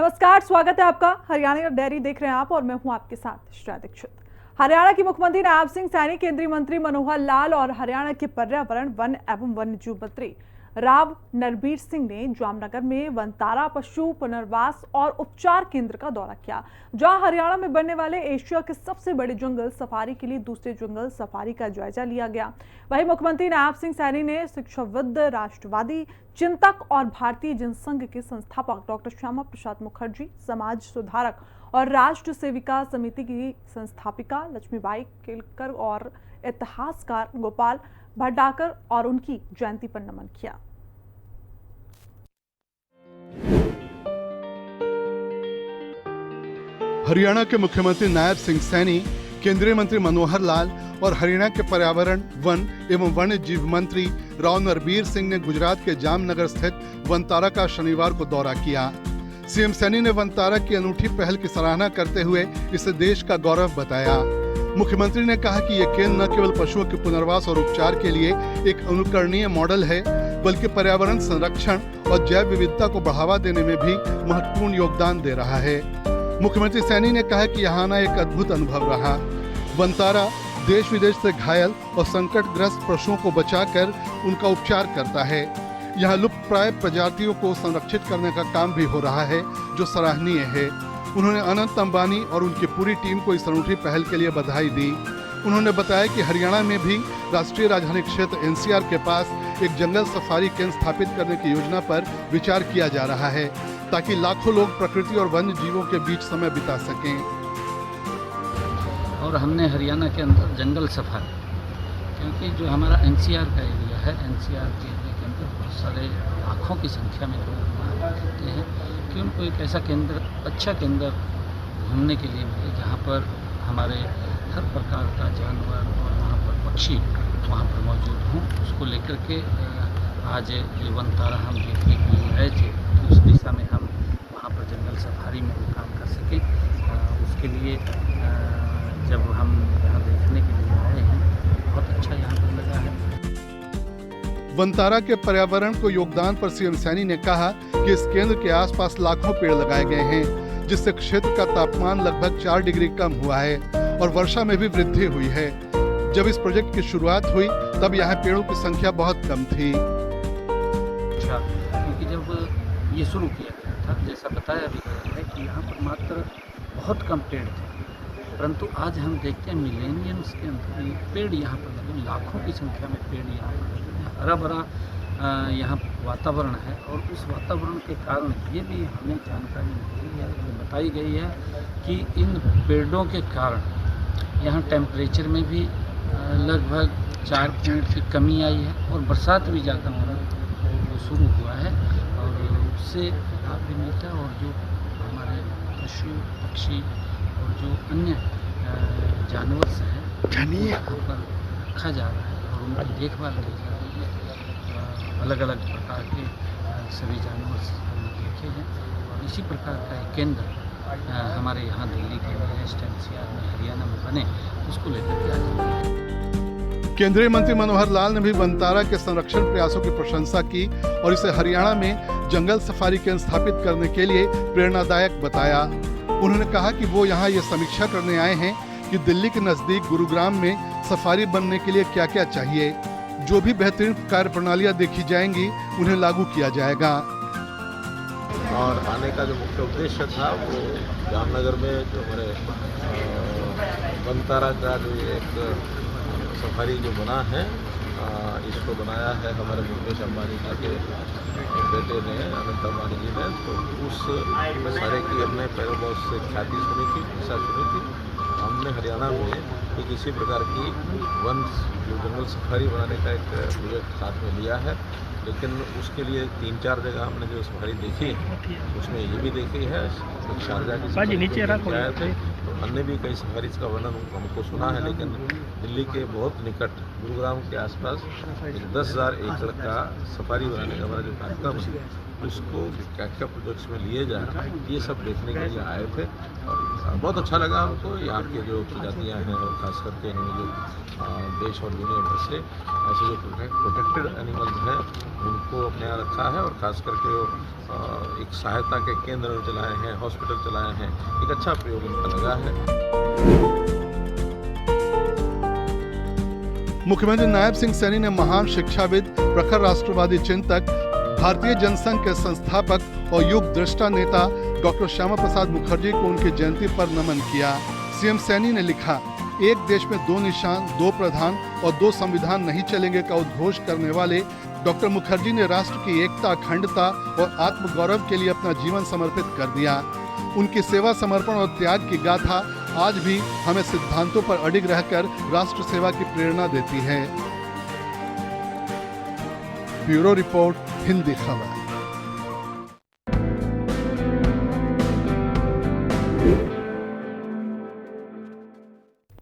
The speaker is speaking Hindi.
नमस्कार, स्वागत है आपका। हरियाणा डेयरी देख रहे हैं आप और मैं हूं आपके साथ श्रेया दीक्षित। हरियाणा के मुख्यमंत्री नायब सिंह सैनी, केंद्रीय मंत्री मनोहर लाल और हरियाणा के पर्यावरण, वन एवं वन्यजीव मंत्री राव नरबीर सिंह ने जामनगर में वनतारा पशु पुनर्वास और उपचार केंद्र का दौरा किया, जहां हरियाणा में बनने वाले एशिया के सबसे बड़े जंगल सफारी के लिए दूसरे जंगल सफारी का जायजा लिया गया। वहीं मुख्यमंत्री नायब सिंह सैनी ने शिक्षाविद, राष्ट्रवादी चिंतक और भारतीय जनसंघ के संस्थापक डॉक्टर श्यामा प्रसाद मुखर्जी, समाज सुधारक और राष्ट्र सेविका समिति की संस्थापिका लक्ष्मीबाई केलकर और इतिहासकार गोपाल भटनागर और उनकी जयंती पर नमन किया। हरियाणा के मुख्यमंत्री नायब सिंह सैनी, केंद्रीय मंत्री मनोहर लाल और हरियाणा के पर्यावरण, वन एवं वन्य जीव मंत्री राव नरबीर सिंह ने गुजरात के जामनगर स्थित वनतारा का शनिवार को दौरा किया। सीएम सैनी ने वनतारा की अनूठी पहल की सराहना करते हुए इसे देश का गौरव बताया। मुख्यमंत्री ने कहा कि यह केंद्र न केवल पशुओं के पुनर्वास और उपचार के लिए एक अनुकरणीय मॉडल है, बल्कि पर्यावरण संरक्षण और जैव विविधता को बढ़ावा देने में भी महत्वपूर्ण योगदान दे रहा है। मुख्यमंत्री सैनी ने कहा कि यहाँ आना एक अद्भुत अनुभव रहा। वनतारा देश विदेश से घायल और संकटग्रस्त पशुओं को बचाकर उनका उपचार करता है। यहाँ लुप्तप्राय प्रजातियों को संरक्षित करने का काम भी हो रहा है, जो सराहनीय है। उन्होंने अनंत अंबानी और उनकी पूरी टीम को इस अनूठी पहल के लिए बधाई दी। उन्होंने बताया कि हरियाणा में भी राष्ट्रीय राजधानी क्षेत्र एनसीआर के पास एक जंगल सफारी केंद्र स्थापित करने की योजना पर विचार किया जा रहा है, ताकि लाखों लोग प्रकृति और वन्य जीवों के बीच समय बिता सकें। और हमने हरियाणा के अंदर जंगल सफारी, क्योंकि जो हमारा एनसीआर का एरिया है, एनसीआर के एरिया के अंदर बहुत सारे लाखों की संख्या में लोग वहाँ रहते हैं, कि उनको एक ऐसा केंद्र, अच्छा केंद्र घूमने के लिए मिले, जहाँ पर हमारे हर प्रकार का जानवर और वहाँ पर पक्षी वहाँ पर मौजूद हों। उसको लेकर के आज ये वनतारा हम देखने के लिए आए थे, तो उस दिशा में हम वहाँ पर जंगल सफारी में काम कर सकें। उसके लिए जब हम यहाँ देखने के लिए आए हैं, बहुत अच्छा यहाँ पर लगा है। वनतारा के पर्यावरण को योगदान पर सीएम सैनी ने कहा कि इस केंद्र के आसपास लाखों पेड़ लगाए गए हैं, जिससे क्षेत्र का तापमान लगभग 4 डिग्री कम हुआ है और वर्षा में भी वृद्धि हुई है। जब इस प्रोजेक्ट की शुरुआत हुई तब यहाँ पेड़ों की संख्या बहुत कम थी। अच्छा, क्योंकि जब ये शुरू किया गया था, जैसा बताया भी गया है कि यहाँ पर मात्र बहुत कम पेड़ थे, परंतु आज हम देखते हैं मिलेनियम्स के अंदर पेड़ यहाँ पर लगे, लाखों की संख्या में पेड़ यहाँ पर लगे, हरा भरा यहाँ वातावरण है। और उस वातावरण के कारण ये भी हमें जानकारी मिली है, बताई गई है कि इन पेड़ों के कारण यहाँ टेम्परेचर में भी लगभग 4 पॉइंट की कमी आई है और बरसात भी ज़्यादा होना शुरू हुआ है, और उससे लाभ भी मिलता है। और जो हमारे पशु पक्षी और जो अन्य जानवर हैं, यहाँ पर रखा जा रहा है और उनकी देखभाल की जा रही है। अलग अलग प्रकार के सभी जानवर देखे हैं, और इसी प्रकार का एक केंद्र हमारे यहाँ दिल्ली के नियरेस्ट एनसीआर में, हरियाणा में बने, उसको लेकर के आज। केंद्रीय मंत्री मनोहर लाल ने भी वनतारा के संरक्षण प्रयासों की प्रशंसा की और इसे हरियाणा में जंगल सफारी केंद्र स्थापित करने के लिए प्रेरणादायक बताया। उन्होंने कहा कि वो यहाँ ये समीक्षा करने आए हैं कि दिल्ली के नजदीक गुरुग्राम में सफारी बनने के लिए क्या क्या चाहिए। जो भी बेहतरीन कार्य प्रणालियाँ देखी जाएंगी, उन्हें लागू किया जाएगा। और आने का जो मुख्य उद्देश्य था, वो जामनगर में जो हमारे वनतारा का जो एक सफारी जो बना है, इसको बनाया है हमारे मुकेश अंबानी जी के बेटे ने, अनंत अंबानी जी ने। तो उस सारे की हमने पहले बहुत से ख्याति सुनी थी, किस्सा सुनी थी। हमने हरियाणा में एक इसी प्रकार की वन जो जंगल सफारी बनाने का एक प्रोजेक्ट साथ में लिया है, लेकिन उसके लिए 3-4 जगह हमने जो सफारी देखी है, उसमें ये भी देखी है, शारजा की सफारी आए थे, तो अन्य भी कई सफारीज का वर्णन हमको सुना है, लेकिन दिल्ली के बहुत निकट गुरुग्राम के आसपास एक 10,000 एकड़ का सफारी बनाने का हमारा जो कार्यक्रम है उसको क्या क्या प्रोजेक्ट्स में लिए जा रहा है, ये सब देखने के लिए आए थे और बहुत अच्छा लगा हमको। यहाँ के जो प्रजातियाँ हैं और खास करके हमें जो देश और दुनिया भर से ऐसे जो प्रोटेक्टेड एनिमल्स हैं उनको अपने यहाँ रखा है और ख़ास करके एक सहायता के केंद्र चलाए हैं, हॉस्पिटल चलाए हैं, एक अच्छा प्रयोग इनका लगा है। मुख्यमंत्री नायब सिंह सैनी ने महान शिक्षाविद, प्रखर राष्ट्रवादी चिंतक, भारतीय जनसंघ के संस्थापक और युग दृष्टा नेता डॉक्टर श्यामा प्रसाद मुखर्जी को उनकी जयंती पर नमन किया। सीएम सैनी ने लिखा, एक देश में 2 निशान, 2 प्रधान और 2 संविधान नहीं चलेंगे का उद्घोष करने वाले डॉक्टर मुखर्जी ने राष्ट्र की एकता, अखंडता और आत्मगौरव के लिए अपना जीवन समर्पित कर दिया। उनकी सेवा, समर्पण और त्याग की गाथा आज भी हमें सिद्धांतों पर अडिग रहकर राष्ट्र सेवा की प्रेरणा देती है। ब्यूरो रिपोर्ट, हिंदी खबर।